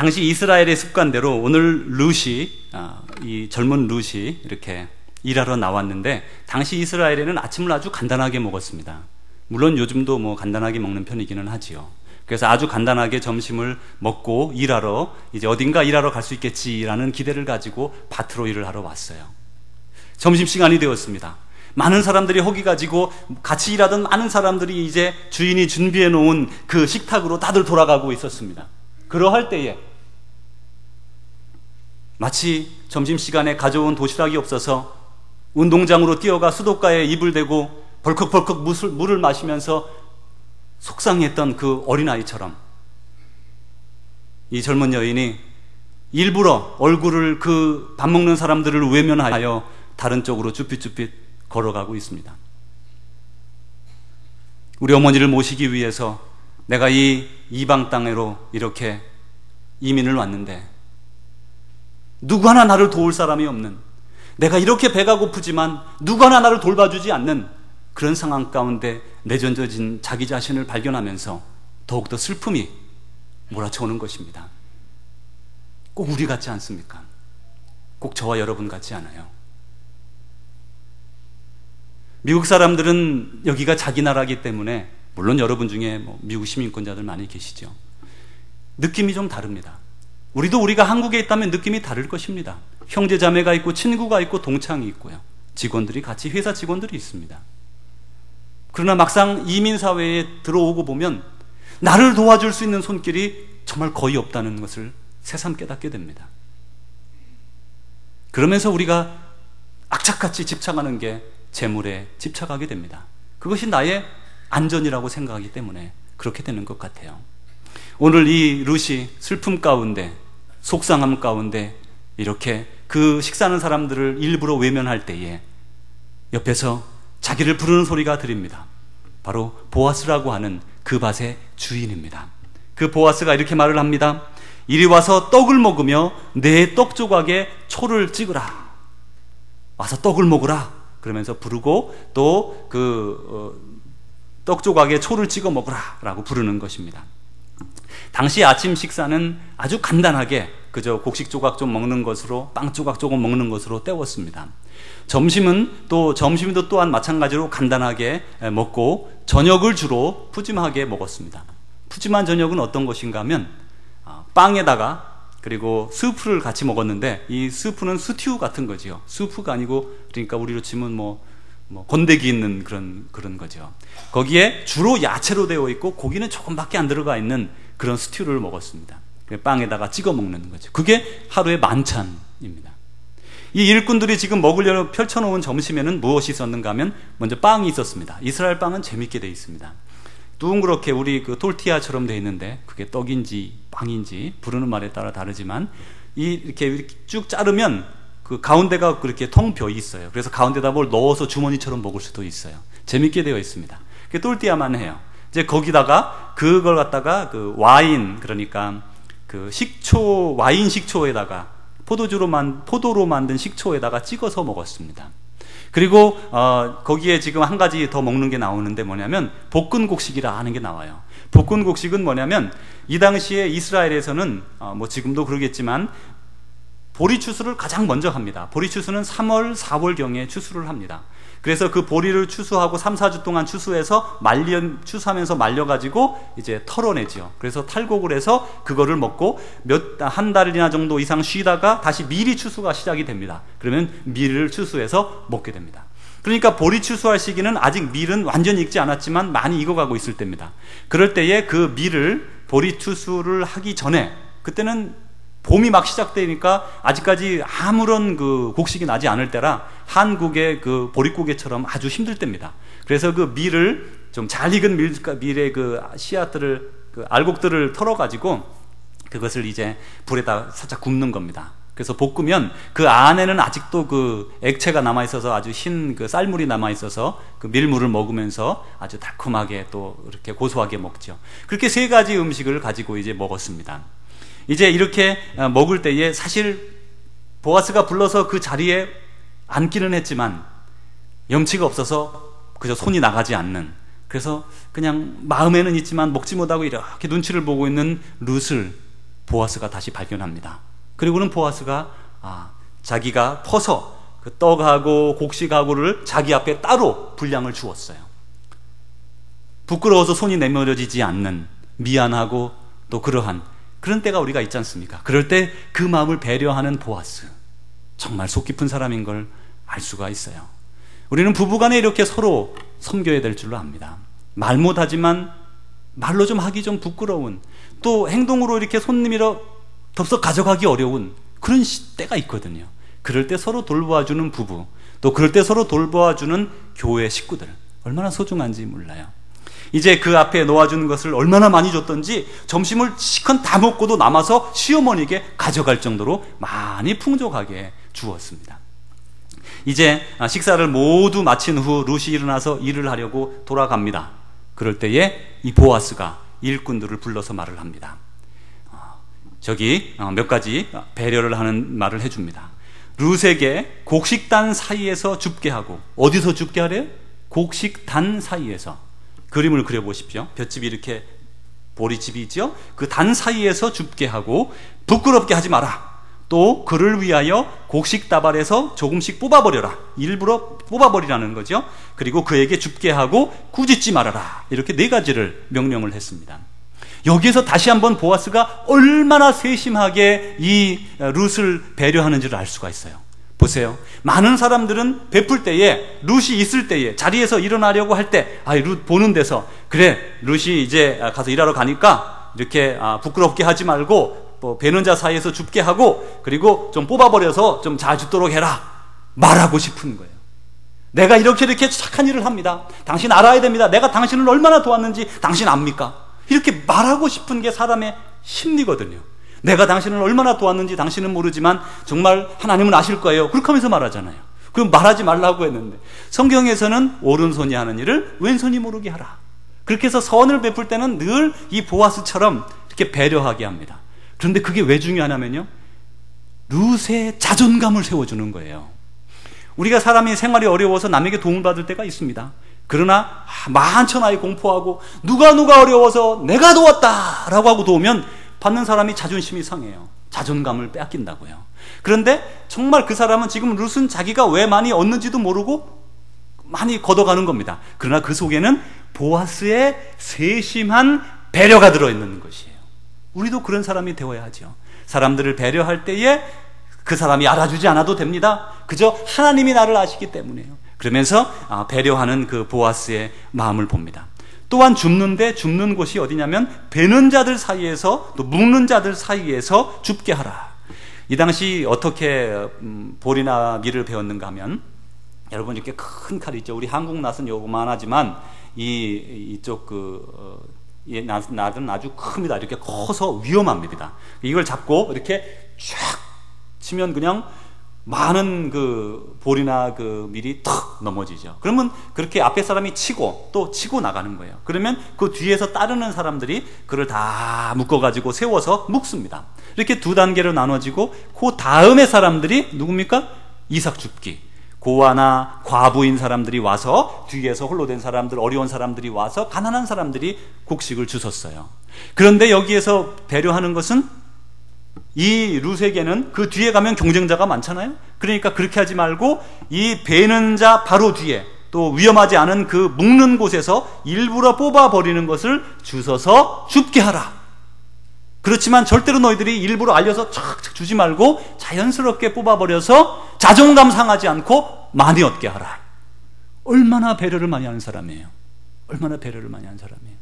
당시 이스라엘의 습관대로 오늘 룻이, 이 젊은 룻이 이렇게 일하러 나왔는데, 당시 이스라엘에는 아침을 아주 간단하게 먹었습니다. 물론 요즘도 뭐 간단하게 먹는 편이기는 하지요. 그래서 아주 간단하게 점심을 먹고 일하러, 이제 어딘가 일하러 갈 수 있겠지라는 기대를 가지고 밭으로 일을 하러 왔어요. 점심시간이 되었습니다. 많은 사람들이 허기 가지고 같이 일하던 많은 사람들이 이제 주인이 준비해 놓은 그 식탁으로 다들 돌아가고 있었습니다. 그러할 때에 마치 점심시간에 가져온 도시락이 없어서 운동장으로 뛰어가 수도가에 입을 대고 벌컥벌컥 물을 마시면서 속상했던 그 어린아이처럼 이 젊은 여인이 일부러 얼굴을 그 밥 먹는 사람들을 외면하여 다른 쪽으로 쭈삣쭈삣 걸어가고 있습니다. 우리 어머니를 모시기 위해서 내가 이 이방 땅으로 이렇게 이민을 왔는데 누구 하나 나를 도울 사람이 없는, 내가 이렇게 배가 고프지만 누구 하나 나를 돌봐주지 않는 그런 상황 가운데 내던져진 자기 자신을 발견하면서 더욱더 슬픔이 몰아쳐오는 것입니다. 꼭 우리 같지 않습니까? 꼭 저와 여러분 같지 않아요? 미국 사람들은 여기가 자기 나라이기 때문에, 물론 여러분 중에 뭐 미국 시민권자들 많이 계시죠. 느낌이 좀 다릅니다. 우리도 우리가 한국에 있다면 느낌이 다를 것입니다. 형제 자매가 있고 친구가 있고 동창이 있고요. 직원들이 같이 회사 직원들이 있습니다. 그러나 막상 이민사회에 들어오고 보면 나를 도와줄 수 있는 손길이 정말 거의 없다는 것을 새삼 깨닫게 됩니다. 그러면서 우리가 악착같이 집착하는 게 재물에 집착하게 됩니다. 그것이 나의 안전이라고 생각하기 때문에 그렇게 되는 것 같아요. 오늘 이 룻이 슬픔 가운데, 속상함 가운데 이렇게 그 식사하는 사람들을 일부러 외면할 때에 옆에서 자기를 부르는 소리가 들립니다. 바로 보아스라고 하는 그 밭의 주인입니다. 그 보아스가 이렇게 말을 합니다. 이리 와서 떡을 먹으며 내 떡 조각에 초를 찍으라. 와서 떡을 먹으라. 그러면서 부르고 또 떡 조각에 초를 찍어 먹으라 라고 부르는 것입니다. 당시 아침 식사는 아주 간단하게 그저 곡식 조각 좀 먹는 것으로, 빵 조각 조금 먹는 것으로 때웠습니다. 점심도 또한 마찬가지로 간단하게 먹고 저녁을 주로 푸짐하게 먹었습니다. 푸짐한 저녁은 어떤 것인가 하면 빵에다가 그리고 스프를 같이 먹었는데, 이 스프는 스튜 같은 거지요. 스프가 아니고, 그러니까 우리로 치면 뭐 건더기 있는 그런 거죠. 거기에 주로 야채로 되어 있고 고기는 조금밖에 안 들어가 있는 그런 스튜를 먹었습니다. 빵에다가 찍어 먹는 거죠. 그게 하루의 만찬입니다. 이 일꾼들이 지금 먹으려고 펼쳐놓은 점심에는 무엇이 있었는가 하면 먼저 빵이 있었습니다. 이스라엘 빵은 재밌게 되어 있습니다. 둥그렇게 우리 그 톨티아처럼 되어 있는데 그게 떡인지 빵인지 부르는 말에 따라 다르지만 이렇게 쭉 자르면 그 가운데가 그렇게 텅 비어 있어요. 그래서 가운데다 뭘 넣어서 주머니처럼 먹을 수도 있어요. 재밌게 되어 있습니다. 그게 똘띠아만 해요. 이제 거기다가 그걸 갖다가 그 와인, 그러니까 그 식초, 와인 식초에다가 포도로 만든 식초에다가 찍어서 먹었습니다. 그리고 거기에 지금 한 가지 더 먹는 게 나오는데 뭐냐면 볶은 곡식이라 하는 게 나와요. 볶은 곡식은 뭐냐면 이 당시에 이스라엘에서는 뭐 지금도 그러겠지만 보리 추수를 가장 먼저 합니다. 보리 추수는 3월, 4월경에 추수를 합니다. 그래서 그 보리를 추수하고 3, 4주 동안 추수해서 추수하면서 말려가지고 이제 털어내죠. 그래서 탈곡을 해서 그거를 먹고 한 달이나 정도 이상 쉬다가 다시 밀이 추수가 시작이 됩니다. 그러면 밀을 추수해서 먹게 됩니다. 그러니까 보리 추수할 시기는 아직 밀은 완전히 익지 않았지만 많이 익어가고 있을 때입니다. 그럴 때에 그 밀을 보리 추수를 하기 전에, 그때는 봄이 막 시작되니까 아직까지 아무런 그 곡식이 나지 않을 때라 한국의 그 보릿고개처럼 아주 힘들 때입니다. 그래서 그 밀을 좀 잘 익은 밀의 그 씨앗들을, 그 알곡들을 털어가지고 그것을 이제 불에다 살짝 굽는 겁니다. 그래서 볶으면 그 안에는 아직도 그 액체가 남아있어서 아주 흰 그 쌀물이 남아있어서 그 밀물을 먹으면서 아주 달콤하게 또 이렇게 고소하게 먹죠. 그렇게 세 가지 음식을 가지고 이제 먹었습니다. 이제 이렇게 먹을 때에 사실 보아스가 불러서 그 자리에 앉기는 했지만 염치가 없어서 그저 손이 나가지 않는, 그래서 그냥 마음에는 있지만 먹지 못하고 이렇게 눈치를 보고 있는 룻을 보아스가 다시 발견합니다. 그리고는 보아스가 자기가 퍼서 그 떡하고 곡식하고를 자기 앞에 따로 분량을 주었어요. 부끄러워서 손이 내밀어지지 않는, 미안하고 또 그러한 그런 때가 우리가 있지 않습니까? 그럴 때 그 마음을 배려하는 보아스, 정말 속 깊은 사람인 걸 알 수가 있어요. 우리는 부부간에 이렇게 서로 섬겨야 될 줄로 압니다. 말 못하지만 말로 좀 하기 좀 부끄러운, 또 행동으로 이렇게 손 내밀어 덥석 가져가기 어려운 그런 때가 있거든요. 그럴 때 서로 돌보아주는 부부, 또 그럴 때 서로 돌보아주는 교회 식구들, 얼마나 소중한지 몰라요. 이제 그 앞에 놓아준 것을 얼마나 많이 줬던지 점심을 시컷 다 먹고도 남아서 시어머니에게 가져갈 정도로 많이 풍족하게 주었습니다. 이제 식사를 모두 마친 후 루시 일어나서 일을 하려고 돌아갑니다. 그럴 때에 이 보아스가 일꾼들을 불러서 말을 합니다. 저기 몇 가지 배려를 하는 말을 해줍니다. 룻에게 곡식단 사이에서 줍게 하고, 어디서 줍게 하래요? 곡식단 사이에서. 그림을 그려보십시오. 볏집이 이렇게 보리집이 있죠? 그 단 사이에서 줍게 하고 부끄럽게 하지 마라. 또 그를 위하여 곡식 다발에서 조금씩 뽑아버려라. 일부러 뽑아버리라는 거죠. 그리고 그에게 줍게 하고 꾸짖지 말아라. 이렇게 4가지를 명령을 했습니다. 여기에서 다시 한번 보아스가 얼마나 세심하게 이 룻을 배려하는지를 알 수가 있어요. 보세요. 많은 사람들은 베풀 때에, 룻이 있을 때에, 자리에서 일어나려고 할 때, 룻 보는 데서, 그래, 룻이 이제 가서 일하러 가니까 이렇게 부끄럽게 하지 말고 배는 자 사이에서 줍게 하고, 그리고 좀 뽑아버려서 좀 잘 줍도록 해라, 말하고 싶은 거예요. 내가 이렇게 착한 일을 합니다. 당신 알아야 됩니다. 내가 당신을 얼마나 도왔는지 당신 압니까? 이렇게 말하고 싶은 게 사람의 심리거든요. 내가 당신을 얼마나 도왔는지 당신은 모르지만 정말 하나님은 아실 거예요. 그렇게 하면서 말하잖아요. 그럼 말하지 말라고 했는데, 성경에서는 오른손이 하는 일을 왼손이 모르게 하라. 그렇게 해서 선을 베풀 때는 늘 이 보아스처럼 이렇게 배려하게 합니다. 그런데 그게 왜 중요하냐면요, 룻의 자존감을 세워주는 거예요. 우리가 사람이 생활이 어려워서 남에게 도움을 받을 때가 있습니다. 그러나 만천하에 공포하고 누가 어려워서 내가 도왔다라고 하고 도우면 받는 사람이 자존심이 상해요. 자존감을 빼앗긴다고요. 그런데 정말 그 사람은 지금 룻은 자기가 왜 많이 얻는지도 모르고 많이 걷어가는 겁니다. 그러나 그 속에는 보아스의 세심한 배려가 들어있는 것이에요. 우리도 그런 사람이 되어야 하죠. 사람들을 배려할 때에 그 사람이 알아주지 않아도 됩니다. 그저 하나님이 나를 아시기 때문에요. 그러면서 배려하는 그 보아스의 마음을 봅니다. 또한 줍는 곳이 어디냐면 베는 자들 사이에서, 또 묶는 자들 사이에서 줍게 하라. 이 당시 어떻게 볼이나 밀을 베었는가 하면, 여러분 이렇게 큰 칼이 있죠. 우리 한국 낫은 요만하지만 이쪽 낫은 아주 큽니다. 이렇게 커서 위험합니다. 이걸 잡고 이렇게 쫙 치면 그냥 많은 그 볼이나 그 밀이 턱 넘어지죠. 그러면 그렇게 앞에 사람이 치고 또 치고 나가는 거예요. 그러면 그 뒤에서 따르는 사람들이 그걸 다 묶어가지고 세워서 묶습니다. 이렇게 2단계로 나눠지고, 그 다음에 사람들이 누굽니까? 이삭줍기. 고아나 과부인 사람들이 와서, 뒤에서 홀로 된 사람들, 어려운 사람들이 와서 가난한 사람들이 곡식을 주웠어요. 그런데 여기에서 배려하는 것은, 이 룻에게는 그 뒤에 가면 경쟁자가 많잖아요. 그러니까 그렇게 하지 말고 이 베는 자 바로 뒤에, 또 위험하지 않은 그 묶는 곳에서 일부러 뽑아버리는 것을 주워서 줍게 하라. 그렇지만 절대로 너희들이 일부러 알려서 착착 주지 말고 자연스럽게 뽑아버려서 자존감 상하지 않고 많이 얻게 하라. 얼마나 배려를 많이 하는 사람이에요. 얼마나 배려를 많이 하는 사람이에요.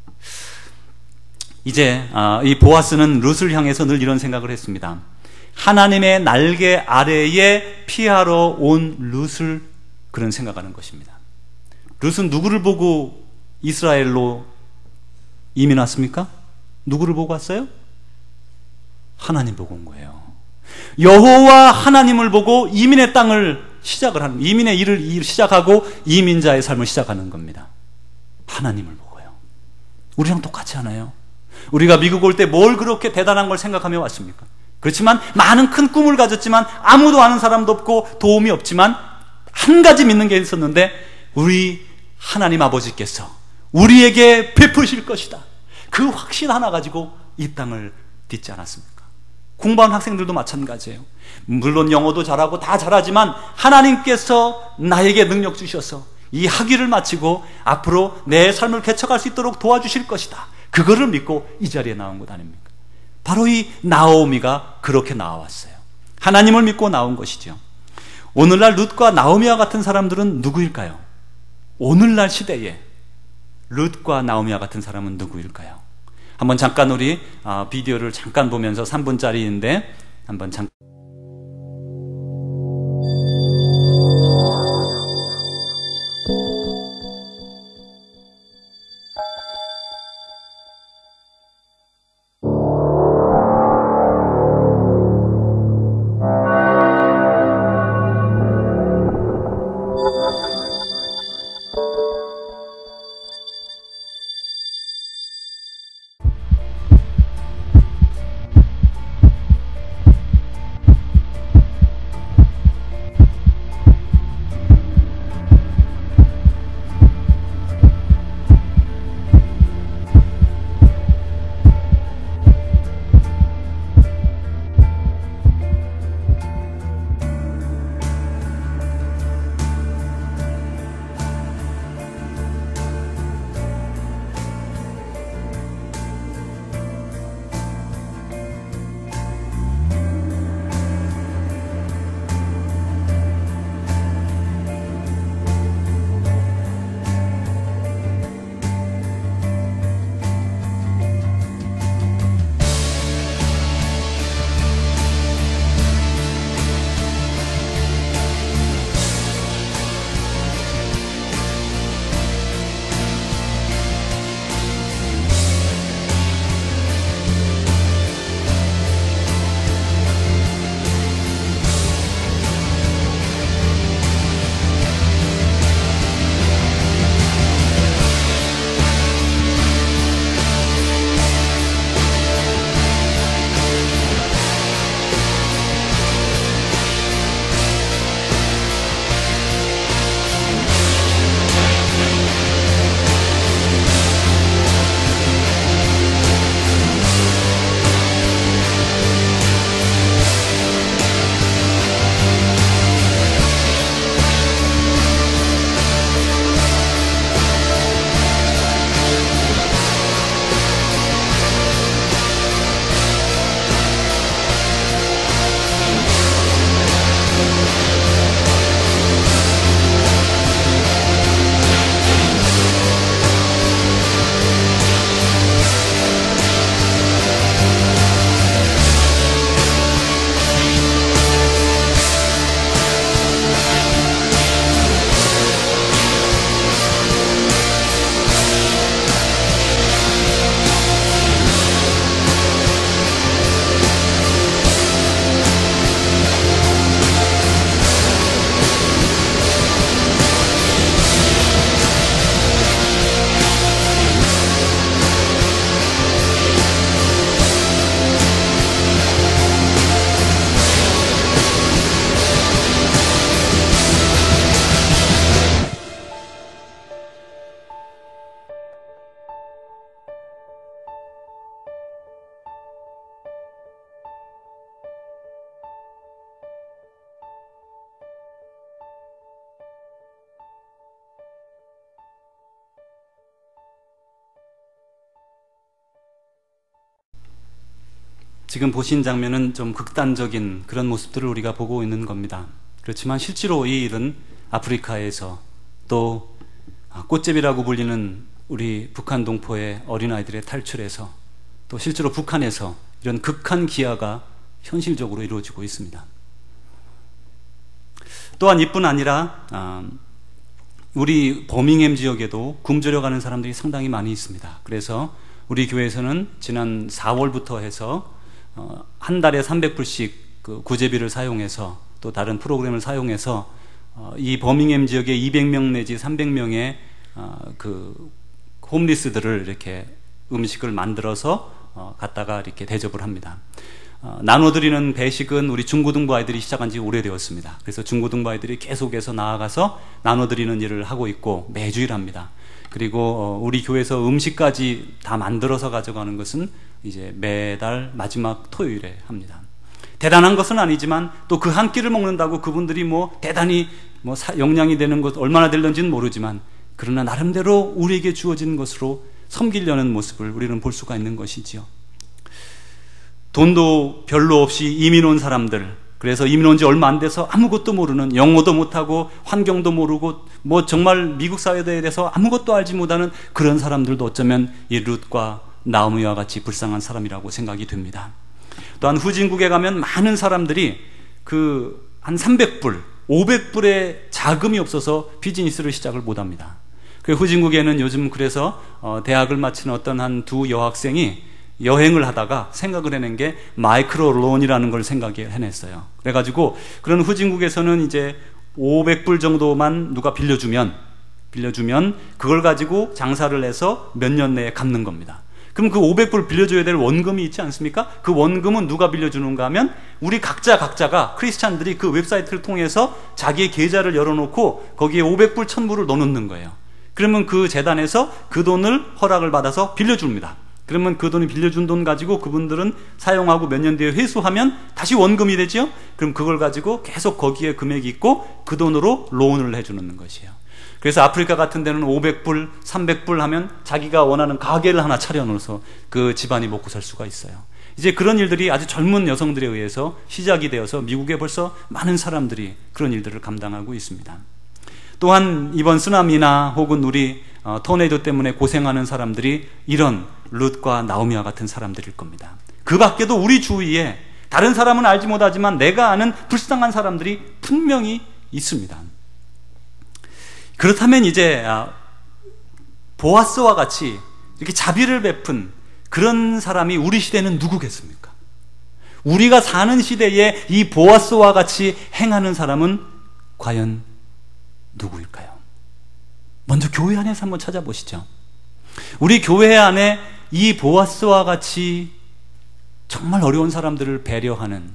이제 이 보아스는 룻을 향해서 늘 이런 생각을 했습니다. 하나님의 날개 아래에 피하러 온 룻을 그런 생각하는 것입니다. 룻은 누구를 보고 이스라엘로 이민 왔습니까? 누구를 보고 왔어요? 하나님 보고 온 거예요. 여호와 하나님을 보고 이민의 땅을 시작을 하는, 이민의 일을 시작하고 이민자의 삶을 시작하는 겁니다. 하나님을 보고요. 우리랑 똑같지 않아요? 우리가 미국 올 때 뭘 그렇게 대단한 걸 생각하며 왔습니까? 그렇지만 많은 큰 꿈을 가졌지만 아무도 아는 사람도 없고 도움이 없지만 한 가지 믿는 게 있었는데, 우리 하나님 아버지께서 우리에게 베푸실 것이다. 그 확신 하나 가지고 이 땅을 딛지 않았습니까? 공부하는 학생들도 마찬가지예요. 물론 영어도 잘하고 다 잘하지만 하나님께서 나에게 능력 주셔서 이 학위를 마치고 앞으로 내 삶을 개척할 수 있도록 도와주실 것이다. 그거를 믿고 이 자리에 나온 것 아닙니까? 바로 이 나오미가 그렇게 나왔어요. 하나님을 믿고 나온 것이죠. 오늘날 룻과 나오미와 같은 사람들은 누구일까요? 오늘날 시대에 룻과 나오미와 같은 사람은 누구일까요? 한번 잠깐 우리 비디오를 잠깐 보면서 3분짜리인데 한번 잠깐 지금 보신 장면은 좀 극단적인 그런 모습들을 우리가 보고 있는 겁니다. 그렇지만 실제로 이 일은 아프리카에서 또 꽃제비라고 불리는 우리 북한 동포의 어린아이들의 탈출에서 또 실제로 북한에서 이런 극한 기아가 현실적으로 이루어지고 있습니다. 또한 이뿐 아니라 우리 버밍햄 지역에도 굶주려 가는 사람들이 상당히 많이 있습니다. 그래서 우리 교회에서는 지난 4월부터 해서 한 달에 300불씩 그 구제비를 사용해서 또 다른 프로그램을 사용해서 이 버밍햄 지역에 200명 내지 300명의 그 홈리스들을 이렇게 음식을 만들어서 갖다가 이렇게 대접을 합니다. 나눠드리는 배식은 우리 중고등부 아이들이 시작한 지 오래되었습니다. 그래서 중고등부 아이들이 계속해서 나아가서 나눠드리는 일을 하고 있고 매주일 합니다. 그리고 우리 교회에서 음식까지 다 만들어서 가져가는 것은 이제 매달 마지막 토요일에 합니다. 대단한 것은 아니지만 또 그 한 끼를 먹는다고 그분들이 대단히 영양이 되는 것 얼마나 될런지는 모르지만, 그러나 나름대로 우리에게 주어진 것으로 섬기려는 모습을 우리는 볼 수가 있는 것이지요. 돈도 별로 없이 이민 온 사람들, 그래서 이민 온 지 얼마 안 돼서 아무것도 모르는, 영어도 못하고 환경도 모르고 정말 미국 사회에 대해서 아무것도 알지 못하는 그런 사람들도 어쩌면 이 룻과 나오미와 같이 불쌍한 사람이라고 생각이 됩니다. 또한 후진국에 가면 많은 사람들이 한 300불, 500불의 자금이 없어서 비즈니스를 시작을 못합니다. 그 후진국에는 요즘 그래서 대학을 마치는 어떤 한 두 여학생이 여행을 하다가 생각을 해낸 게 마이크로 론이라는 걸 해냈어요. 그래가지고 그런 후진국에서는 이제 500불 정도만 누가 빌려주면 그걸 가지고 장사를 해서 몇 년 내에 갚는 겁니다. 그럼 그 500불 빌려줘야 될 원금이 있지 않습니까? 그 원금은 누가 빌려주는가 하면 우리 각자가 크리스찬들이 그 웹사이트를 통해서 자기의 계좌를 열어놓고 거기에 500불, 1000불을 넣어놓는 거예요. 그러면 그 재단에서 그 돈을 허락을 받아서 빌려줍니다. 그러면 그 돈이 빌려준 돈 가지고 그분들은 사용하고 몇 년 뒤에 회수하면 다시 원금이 되죠. 그럼 그걸 가지고 계속 거기에 금액이 있고 그 돈으로 론을 해주는 것이에요. 그래서 아프리카 같은 데는 500불, 300불 하면 자기가 원하는 가게를 하나 차려놓아서 그 집안이 먹고 살 수가 있어요. 이제 그런 일들이 아주 젊은 여성들에 의해서 시작이 되어서 미국에 벌써 많은 사람들이 그런 일들을 감당하고 있습니다. 또한 이번 쓰나미나 혹은 우리 토네이도 때문에 고생하는 사람들이 이런 룻과 나오미와 같은 사람들일 겁니다. 그 밖에도 우리 주위에 다른 사람은 알지 못하지만 내가 아는 불쌍한 사람들이 분명히 있습니다. 그렇다면 이제 보아스와 같이 이렇게 자비를 베푼 그런 사람이 우리 시대는 누구겠습니까? 우리가 사는 시대에 이 보아스와 같이 행하는 사람은 과연 누구일까요? 먼저 교회 안에서 한번 찾아보시죠. 우리 교회 안에 이 보아스와 같이 정말 어려운 사람들을 배려하는,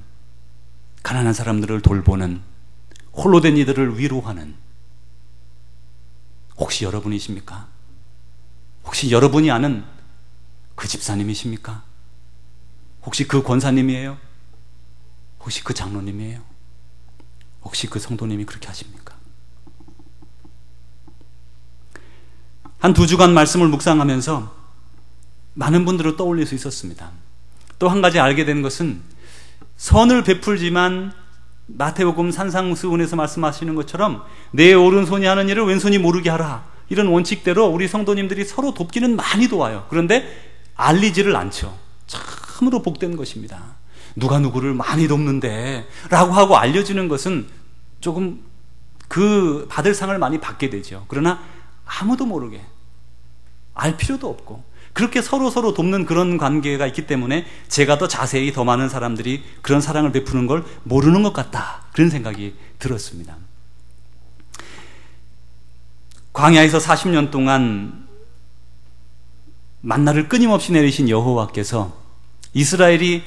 가난한 사람들을 돌보는, 홀로 된 이들을 위로하는, 혹시 여러분이십니까? 혹시 여러분이 아는 그 집사님이십니까? 혹시 그 권사님이에요? 혹시 그 장로님이에요? 혹시 그 성도님이 그렇게 하십니까? 한 2주간 말씀을 묵상하면서 많은 분들을 떠올릴 수 있었습니다. 또 한 가지 알게 된 것은 선을 베풀지만 마태복음 산상수훈에서 말씀하시는 것처럼 내 오른손이 하는 일을 왼손이 모르게 하라, 이런 원칙대로 우리 성도님들이 서로 돕기는 많이 도와요. 그런데 알리지를 않죠. 참으로 복된 것입니다. 누가 누구를 많이 돕는데 라고 하고 알려지는 것은 조금 그 받을 상을 많이 받게 되죠. 그러나 아무도 모르게, 알 필요도 없고 그렇게 서로 돕는 그런 관계가 있기 때문에 제가 더 자세히 더 많은 사람들이 그런 사랑을 베푸는 걸 모르는 것 같다, 그런 생각이 들었습니다. 광야에서 40년 동안 만나를 끊임없이 내리신 여호와께서 이스라엘이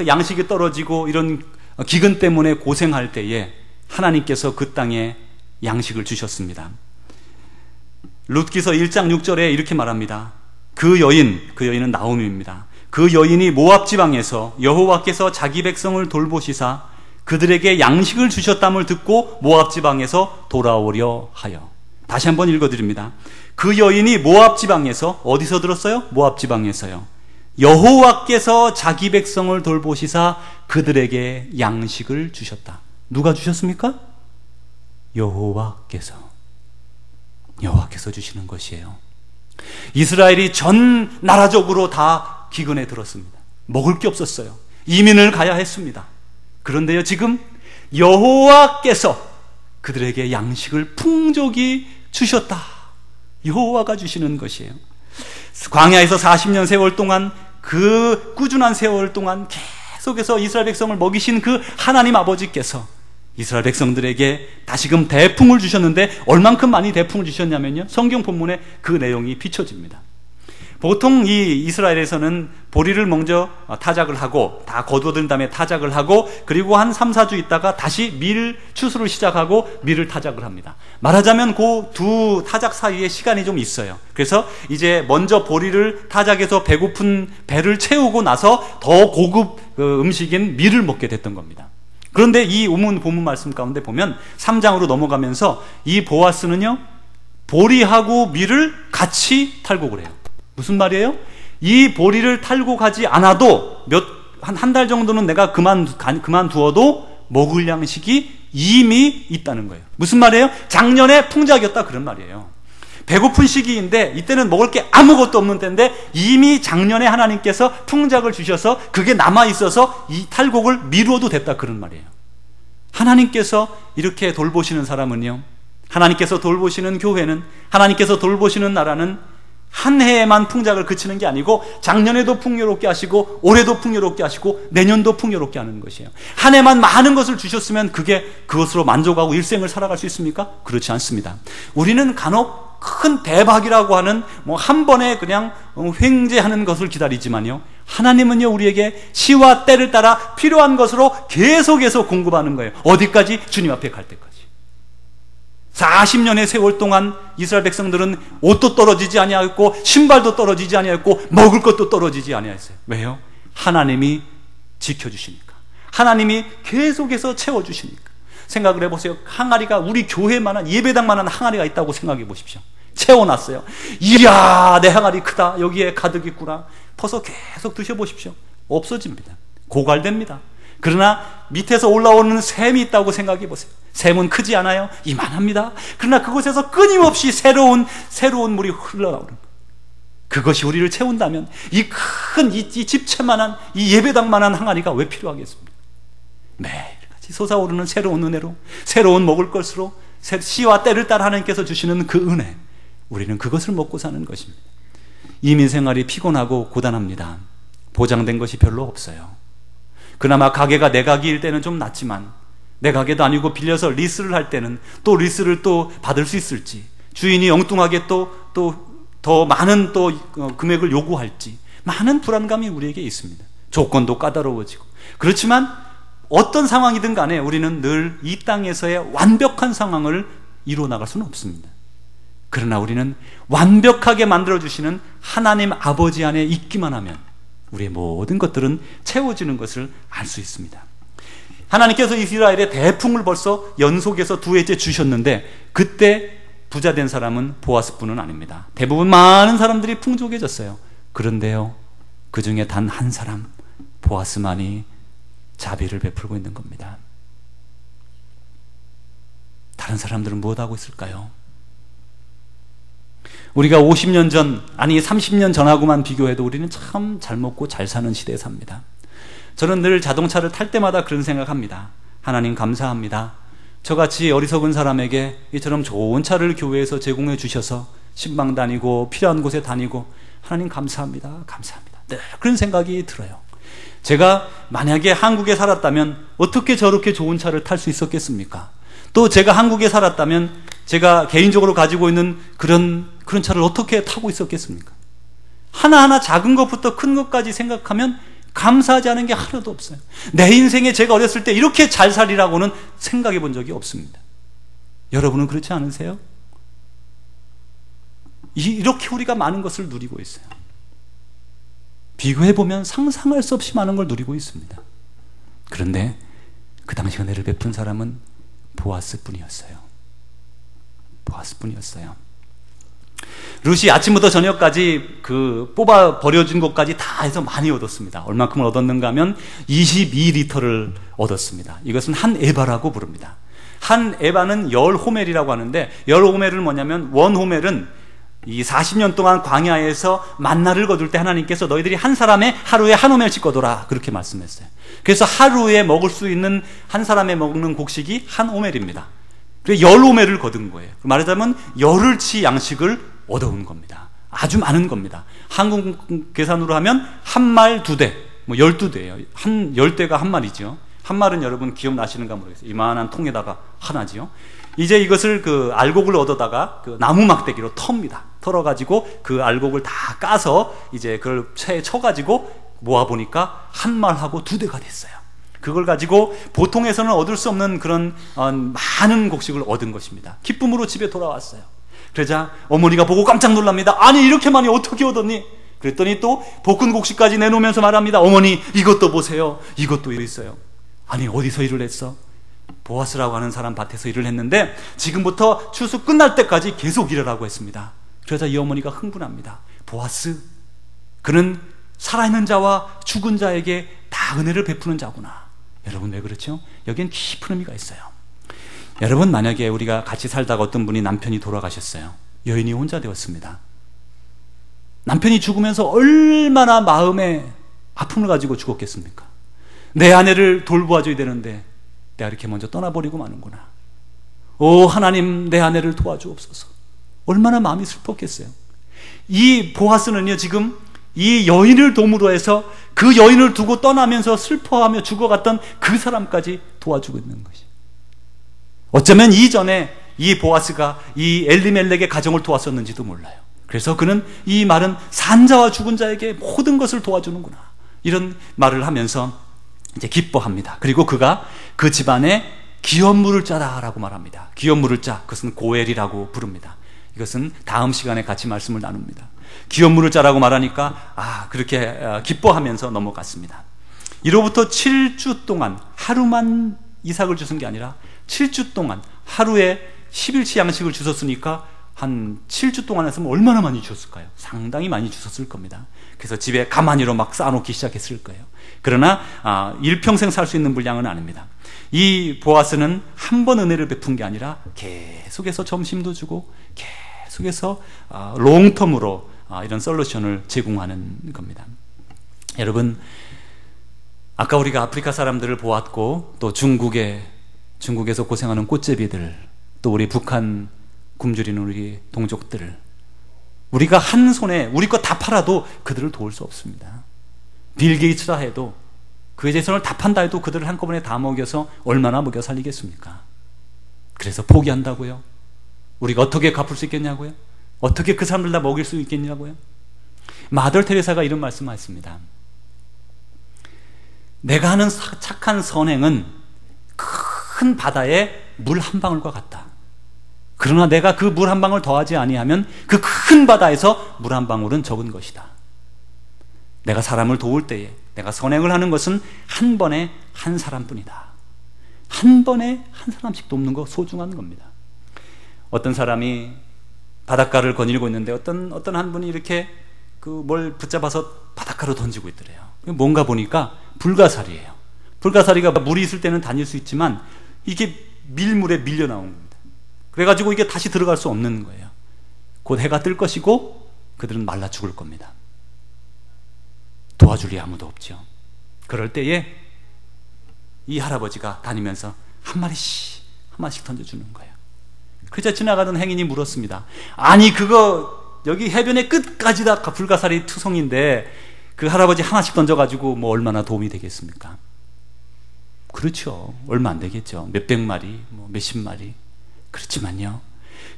양식이 떨어지고 이런 기근 때문에 고생할 때에 하나님께서 그 땅에 양식을 주셨습니다. 룻기서 1장 6절에 이렇게 말합니다. 그 여인은 나오미입니다. 그 여인이 모압 지방에서 여호와께서 자기 백성을 돌보시사 그들에게 양식을 주셨담을 듣고 모압 지방에서 돌아오려 하여. 다시 한번 읽어드립니다. 그 여인이 모압 지방에서, 어디서 들었어요? 모압 지방에서요. 여호와께서 자기 백성을 돌보시사 그들에게 양식을 주셨다. 누가 주셨습니까? 여호와께서 주시는 것이에요. 이스라엘이 전 나라적으로 다 기근에 들었습니다. 먹을 게 없었어요. 이민을 가야 했습니다. 그런데요, 지금 여호와께서 그들에게 양식을 풍족히 주셨다. 여호와가 주시는 것이에요. 광야에서 40년 세월 동안, 그 꾸준한 세월 동안 계속해서 이스라엘 백성을 먹이신 그 하나님 아버지께서 이스라엘 백성들에게 다시금 대풍을 주셨는데 얼만큼 많이 대풍을 주셨냐면요, 성경 본문에 그 내용이 비춰집니다. 보통 이 이스라엘에서는 보리를 먼저 타작을 하고 다 거두어든 다음에 타작을 하고 그리고 한 3, 4주 있다가 다시 밀 추수를 시작하고 밀을 타작을 합니다. 말하자면 그 두 타작 사이에 시간이 좀 있어요. 그래서 이제 먼저 보리를 타작해서 배고픈 배를 채우고 나서 더 고급 음식인 밀을 먹게 됐던 겁니다. 그런데 이 본문 말씀 가운데 보면 3장으로 넘어가면서 이 보아스는요, 보리하고 밀을 같이 탈곡을 해요. 무슨 말이에요? 이 보리를 탈고 가지 않아도 한 달 정도는 내가 그만두어도 먹을 양식이 이미 있다는 거예요. 무슨 말이에요? 작년에 풍작이었다 그런 말이에요. 배고픈 시기인데 이때는 먹을 게 아무것도 없는 때인데 이미 작년에 하나님께서 풍작을 주셔서 그게 남아있어서 이 탈곡을 미루어도 됐다 그런 말이에요. 하나님께서 이렇게 돌보시는 사람은요, 하나님께서 돌보시는 교회는, 하나님께서 돌보시는 나라는 한 해에만 풍작을 그치는 게 아니고 작년에도 풍요롭게 하시고 올해도 풍요롭게 하시고 내년도 풍요롭게 하는 것이에요. 한 해만 많은 것을 주셨으면 그것으로 만족하고 일생을 살아갈 수 있습니까? 그렇지 않습니다. 우리는 간혹 큰 대박이라고 하는 한 번에 그냥 횡재하는 것을 기다리지만요, 하나님은요 우리에게 시와 때를 따라 필요한 것으로 계속해서 공급하는 거예요. 어디까지? 주님 앞에 갈 때까지. 40년의 세월 동안 이스라엘 백성들은 옷도 떨어지지 아니하였고 신발도 떨어지지 아니하였고 먹을 것도 떨어지지 아니하였어요. 왜요? 하나님이 지켜주시니까, 하나님이 계속해서 채워주시니까. 생각을 해보세요. 항아리가 우리 교회만한, 예배당만한 항아리가 있다고 생각해 보십시오. 채워놨어요. 이야, 내 항아리 크다, 여기에 가득 있구나. 퍼서 계속 드셔보십시오. 없어집니다. 고갈됩니다. 그러나 밑에서 올라오는 샘이 있다고 생각해 보세요. 샘은 크지 않아요. 이만합니다. 그러나 그곳에서 끊임없이 새로운 물이 흘러나오는 거예요. 그것이 우리를 채운다면 이 큰 이 집채만한, 이 예배당만한 항아리가 왜 필요하겠습니까? 매일같이 솟아오르는 새로운 은혜로, 새로운 먹을 것으로, 시와 때를 따라 하나님께서 주시는 그 은혜, 우리는 그것을 먹고 사는 것입니다. 이민 생활이 피곤하고 고단합니다. 보장된 것이 별로 없어요. 그나마 가게가 내 가게일 때는 좀 낫지만, 내 가게도 아니고 빌려서 리스를 할 때는 또 리스를 또 받을 수 있을지, 주인이 엉뚱하게 또 더 많은 또 금액을 요구할지, 많은 불안감이 우리에게 있습니다. 조건도 까다로워지고. 그렇지만 어떤 상황이든 간에 우리는 늘 이 땅에서의 완벽한 상황을 이루어 나갈 수는 없습니다. 그러나 우리는 완벽하게 만들어주시는 하나님 아버지 안에 있기만 하면 우리의 모든 것들은 채워지는 것을 알 수 있습니다. 하나님께서 이스라엘에 대풍을 벌써 연속해서 2회째 주셨는데 그때 부자된 사람은 보아스뿐은 아닙니다. 대부분 많은 사람들이 풍족해졌어요. 그런데요, 그 중에 단 한 사람, 보아스만이 자비를 베풀고 있는 겁니다. 다른 사람들은 무엇하고 있을까요? 우리가 50년 전, 아니 30년 전하고만 비교해도 우리는 참 잘 먹고 잘 사는 시대에 삽니다. 저는 늘 자동차를 탈 때마다 그런 생각합니다. 하나님 감사합니다. 저같이 어리석은 사람에게 이처럼 좋은 차를 교회에서 제공해 주셔서 신방 다니고 필요한 곳에 다니고 하나님 감사합니다. 감사합니다. 늘 그런 생각이 들어요. 제가 만약에 한국에 살았다면 어떻게 저렇게 좋은 차를 탈 수 있었겠습니까? 또 제가 한국에 살았다면 제가 개인적으로 가지고 있는 그런 차를 어떻게 타고 있었겠습니까? 하나하나 작은 것부터 큰 것까지 생각하면 감사하지 않은 게 하나도 없어요. 내 인생에 제가 어렸을 때 이렇게 잘 살리라고는 생각해 본 적이 없습니다. 여러분은 그렇지 않으세요? 이렇게 우리가 많은 것을 누리고 있어요. 비교해보면 상상할 수 없이 많은 걸 누리고 있습니다. 그런데 그 당시 은혜를 베푼 사람은 보아스뿐이었어요. 보아스뿐이었어요. 룻이 아침부터 저녁까지 뽑아 버려준 것까지 다 해서 많이 얻었습니다. 얼마큼을 얻었는가 하면 22리터를 얻었습니다. 이것은 한 에바라고 부릅니다. 한 에바는 10호멜이라고 하는데, 10호멜은 뭐냐면, 1호멜은 이 40년 동안 광야에서 만나를 거둘 때 하나님께서 너희들이 한 사람의 하루에 한 호멜씩 거둬라, 그렇게 말씀했어요. 그래서 하루에 먹을 수 있는, 한 사람의 먹는 곡식이 한 호멜입니다. 그래서 10호멜을 거둔 거예요. 말하자면 열흘치 양식을 얻어온 겁니다. 아주 많은 겁니다. 한국 계산으로 하면 한 말 2대, 12대예요. 10대가 한 말이죠. 한 말은 여러분 기억나시는가 모르겠어요. 이만한 통에다가 하나지요. 이제 이것을 알곡을 얻어다가 나무 막대기로 텁니다. 털어가지고 그 알곡을 다 까서 이제 그걸 채에 쳐가지고 모아보니까 한 말하고 2대가 됐어요. 그걸 가지고 보통에서는 얻을 수 없는 그런 많은 곡식을 얻은 것입니다. 기쁨으로 집에 돌아왔어요. 그러자 어머니가 보고 깜짝 놀랍니다. 아니 이렇게 많이 어떻게 얻었니? 그랬더니 또 볶은 곡식까지 내놓으면서 말합니다. 어머니 이것도 보세요. 이것도 있어요. 아니 어디서 일을 했어? 보아스라고 하는 사람 밭에서 일을 했는데 지금부터 추수 끝날 때까지 계속 일하라고 했습니다. 그러자 이 어머니가 흥분합니다. 보아스, 그는 살아있는 자와 죽은 자에게 다 은혜를 베푸는 자구나. 여러분 왜 그렇죠? 여기엔 깊은 의미가 있어요. 여러분 만약에 우리가 같이 살다가 어떤 분이 남편이 돌아가셨어요. 여인이 혼자 되었습니다. 남편이 죽으면서 얼마나 마음에 아픔을 가지고 죽었겠습니까? 내 아내를 돌보아줘야 되는데 내가 이렇게 먼저 떠나버리고 마는구나. 오 하나님 내 아내를 도와주옵소서. 얼마나 마음이 슬펐겠어요. 이 보아스는요 지금 이 여인을 도움으로 해서 그 여인을 두고 떠나면서 슬퍼하며 죽어갔던 그 사람까지 도와주고 있는 것이. 어쩌면 이전에 이 보아스가 이 엘리멜렉의 가정을 도왔었는지도 몰라요. 그래서 그는 이 말은 산자와 죽은 자에게 모든 것을 도와주는구나 이런 말을 하면서 이제 기뻐합니다. 그리고 그가 그 집안에 기업물을 짜라라고 말합니다. 기업물을 짜, 그것은 고엘이라고 부릅니다. 이것은 다음 시간에 같이 말씀을 나눕니다. 기업물을 짜라고 말하니까 그렇게 기뻐하면서 넘어갔습니다. 이로부터 7주 동안 하루만 이삭을 주신 게 아니라 7주 동안 하루에 10일치 양식을 주셨으니까 한 7주 동안 했으면 얼마나 많이 주셨을까요? 상당히 많이 주셨을 겁니다. 그래서 집에 가마니로 막 쌓아놓기 시작했을 거예요. 그러나 일평생 살 수 있는 분량은 아닙니다. 이 보아스는 한 번 은혜를 베푼 게 아니라 계속해서 점심도 주고 계속해서 롱텀으로 이런 솔루션을 제공하는 겁니다. 여러분 아까 우리가 아프리카 사람들을 보았고 또 중국에서 고생하는 꽃제비들, 또 우리 북한 굶주리는 우리 동족들, 우리가 한 손에 우리 거 다 팔아도 그들을 도울 수 없습니다. 빌 게이츠라 해도 그의 재산을 다 판다 해도 그들을 한꺼번에 다 먹여서 얼마나 먹여 살리겠습니까? 그래서 포기한다고요? 우리가 어떻게 갚을 수 있겠냐고요? 어떻게 그 사람들 다 먹일 수 있겠냐고요? 마더 테레사가 이런 말씀하셨습니다. 내가 하는 착한 선행은 큰 바다에 물 한 방울과 같다. 그러나 내가 그 물 한 방울 더하지 아니하면 그 큰 바다에서 물 한 방울은 적은 것이다. 내가 사람을 도울 때에 내가 선행을 하는 것은 한 번에 한 사람뿐이다. 한 번에 한 사람씩 돕는 거 소중한 겁니다. 어떤 사람이 바닷가를 거닐고 있는데 어떤 한 분이 이렇게 뭘 붙잡아서 바닷가로 던지고 있더래요. 뭔가 보니까 불가사리예요. 불가사리가 물이 있을 때는 다닐 수 있지만 이게 밀물에 밀려 나온 겁니다. 그래가지고 이게 다시 들어갈 수 없는 거예요. 곧 해가 뜰 것이고 그들은 말라 죽을 겁니다. 도와줄 리 아무도 없죠. 그럴 때에 이 할아버지가 다니면서 한 마리씩 던져주는 거예요. 그저 지나가던 행인이 물었습니다. 아니 그거 여기 해변의 끝까지 다 불가사리 투성인데 그 할아버지 하나씩 던져가지고 뭐 얼마나 도움이 되겠습니까? 그렇죠. 얼마 안 되겠죠. 몇백 마리, 몇십 마리. 그렇지만요,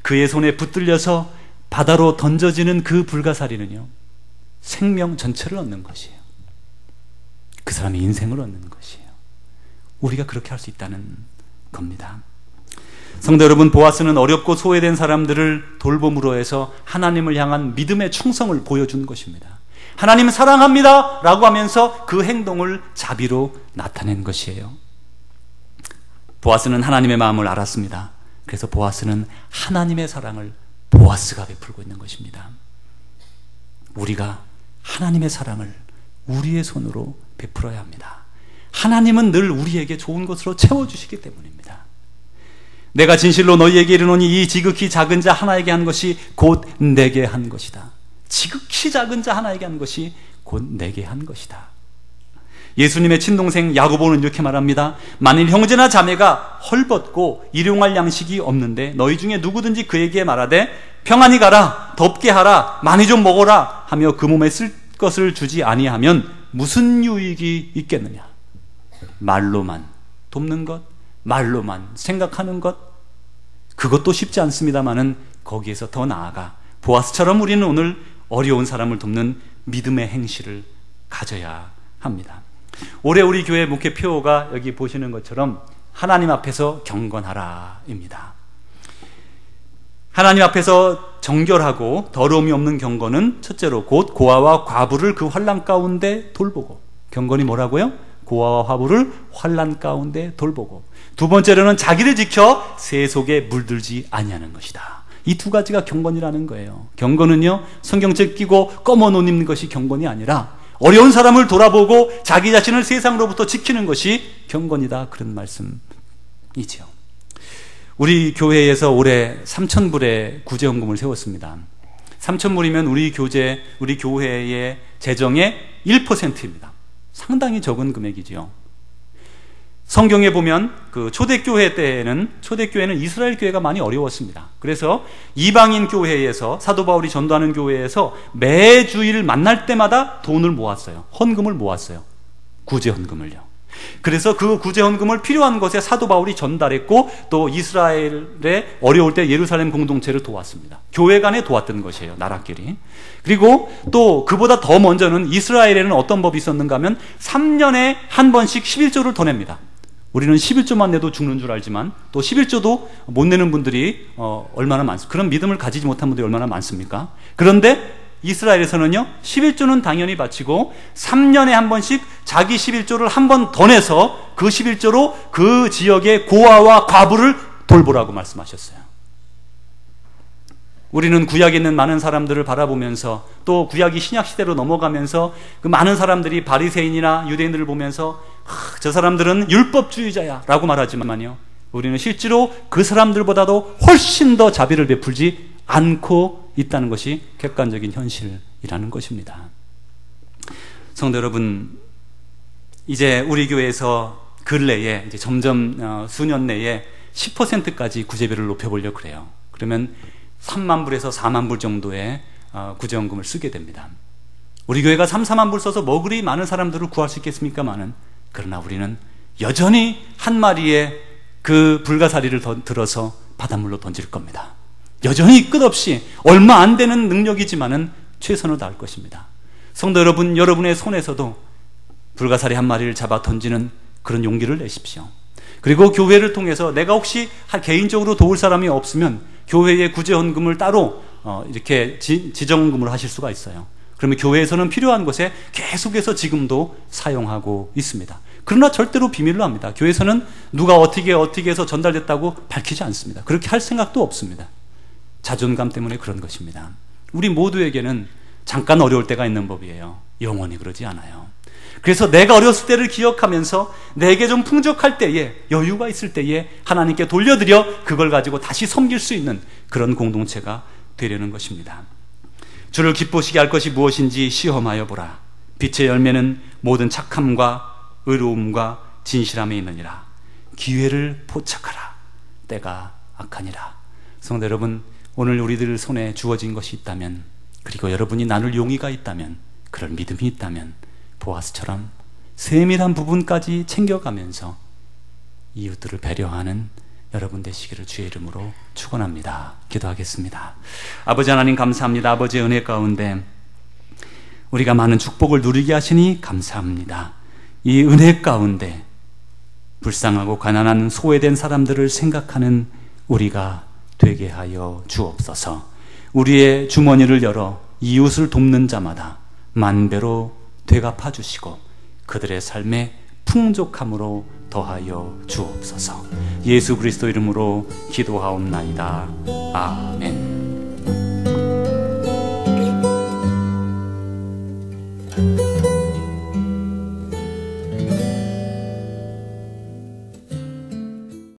그의 손에 붙들려서 바다로 던져지는 그 불가사리는요, 생명 전체를 얻는 것이에요. 그 사람의 인생을 얻는 것이에요. 우리가 그렇게 할 수 있다는 겁니다. 성도 여러분, 보아스는 어렵고 소외된 사람들을 돌봄으로 해서 하나님을 향한 믿음의 충성을 보여준 것입니다. 하나님 사랑합니다 라고 하면서 그 행동을 자비로 나타낸 것이에요. 보아스는 하나님의 마음을 알았습니다. 그래서 보아스는 하나님의 사랑을 보아스가 베풀고 있는 것입니다. 우리가 하나님의 사랑을 우리의 손으로 베풀어야 합니다. 하나님은 늘 우리에게 좋은 것으로 채워주시기 때문입니다. 내가 진실로 너희에게 이르노니 이 지극히 작은 자 하나에게 한 것이 곧 내게 한 것이다. 지극히 작은 자 하나에게 한 것이 곧 내게 한 것이다. 예수님의 친동생 야고보는 이렇게 말합니다. 만일 형제나 자매가 헐벗고 일용할 양식이 없는데 너희 중에 누구든지 그에게 말하되 평안히 가라, 덥게 하라, 많이 좀 먹어라 하며 그 몸에 쓸 것을 주지 아니하면 무슨 유익이 있겠느냐. 말로만 돕는 것, 말로만 생각하는 것, 그것도 쉽지 않습니다마는 거기에서 더 나아가 보아스처럼 우리는 오늘 어려운 사람을 돕는 믿음의 행실을 가져야 합니다. 올해 우리 교회 목회표가 여기 보시는 것처럼 하나님 앞에서 경건하라입니다. 하나님 앞에서 정결하고 더러움이 없는 경건은 첫째로 곧 고아와 과부를 그 환난 가운데 돌보고, 경건이 뭐라고요? 고아와 과부를 환난 가운데 돌보고, 두 번째로는 자기를 지켜 세속에 물들지 아니하는 것이다. 이 두 가지가 경건이라는 거예요. 경건은요, 성경책 끼고 검은 옷 입는 것이 경건이 아니라 어려운 사람을 돌아보고 자기 자신을 세상으로부터 지키는 것이 경건이다, 그런 말씀이지요. 우리 교회에서 올해 3,000불의 구제헌금을 세웠습니다. 3,000불이면 우리 교회의 재정의 1%입니다. 상당히 적은 금액이지요. 성경에 보면 그 초대교회는 이스라엘 교회가 많이 어려웠습니다. 그래서 이방인 교회에서, 사도 바울이 전도하는 교회에서 매주일 만날 때마다 돈을 모았어요. 헌금을 모았어요. 구제헌금을요. 그래서 그 구제헌금을 필요한 것에 사도 바울이 전달했고, 또 이스라엘에 어려울 때 예루살렘 공동체를 도왔습니다. 교회 간에 도왔던 것이에요, 나라끼리. 그리고 또 그보다 더 먼저는 이스라엘에는 어떤 법이 있었는가 하면 3년에 한 번씩 11조를 더 냅니다. 우리는 11조만 내도 죽는 줄 알지만 또 11조도 못 내는 분들이 얼마나 많습니까? 그런 믿음을 가지지 못한 분들이 얼마나 많습니까? 그런데 이스라엘에서는요, 11조는 당연히 바치고 3년에 한 번씩 자기 11조를 한 번 더 내서 그 11조로 그 지역의 고아와 과부를 돌보라고 말씀하셨어요. 우리는 구약에 있는 많은 사람들을 바라보면서, 또 구약이 신약시대로 넘어가면서 그 많은 사람들이 바리새인이나 유대인들을 보면서 저 사람들은 율법주의자야 라고 말하지만요, 우리는 실제로 그 사람들보다도 훨씬 더 자비를 베풀지 않고 있다는 것이 객관적인 현실이라는 것입니다. 성도 여러분, 이제 우리 교회에서 근래에 이제 점점 수년 내에 10%까지 구제비를 높여보려고 그래요. 그러면 3만 불에서 4만 불 정도의 구제헌금을 쓰게 됩니다. 우리 교회가 3, 4만 불 써서 뭐 그리 많은 사람들을 구할 수 있겠습니까마는, 그러나 우리는 여전히 한 마리의 그 불가사리를 들어서 바닷물로 던질 겁니다. 여전히 끝없이 얼마 안 되는 능력이지만은 최선을 다할 것입니다. 성도 여러분, 여러분의 손에서도 불가사리 한 마리를 잡아 던지는 그런 용기를 내십시오. 그리고 교회를 통해서 내가 혹시 개인적으로 도울 사람이 없으면 교회의 구제헌금을 따로 이렇게 지정금을 하실 수가 있어요. 그러면 교회에서는 필요한 곳에 계속해서 지금도 사용하고 있습니다. 그러나 절대로 비밀로 합니다. 교회에서는 누가 어떻게 해서 전달됐다고 밝히지 않습니다. 그렇게 할 생각도 없습니다. 자존감 때문에 그런 것입니다. 우리 모두에게는 잠깐 어려울 때가 있는 법이에요. 영원히 그러지 않아요. 그래서 내가 어렸을 때를 기억하면서 내게 좀 풍족할 때에, 여유가 있을 때에 하나님께 돌려드려 그걸 가지고 다시 섬길 수 있는 그런 공동체가 되려는 것입니다. 주를 기쁘시게 할 것이 무엇인지 시험하여 보라. 빛의 열매는 모든 착함과 의로움과 진실함에 있느니라. 기회를 포착하라. 때가 악하니라. 성도 여러분, 오늘 우리들 손에 주어진 것이 있다면, 그리고 여러분이 나눌 용의가 있다면, 그런 믿음이 있다면 보아스처럼 세밀한 부분까지 챙겨가면서 이웃들을 배려하는 여러분 되시기를 주의 이름으로 축원합니다. 기도하겠습니다. 아버지 하나님, 감사합니다. 아버지의 은혜 가운데 우리가 많은 축복을 누리게 하시니 감사합니다. 이 은혜 가운데 불쌍하고 가난한 소외된 사람들을 생각하는 우리가 되게 하여 주옵소서. 우리의 주머니를 열어 이웃을 돕는 자마다 만배로 되갚아 주시고 그들의 삶에 풍족함으로 더하여 주옵소서. 예수 그리스도 이름으로 기도하옵나이다. 아멘.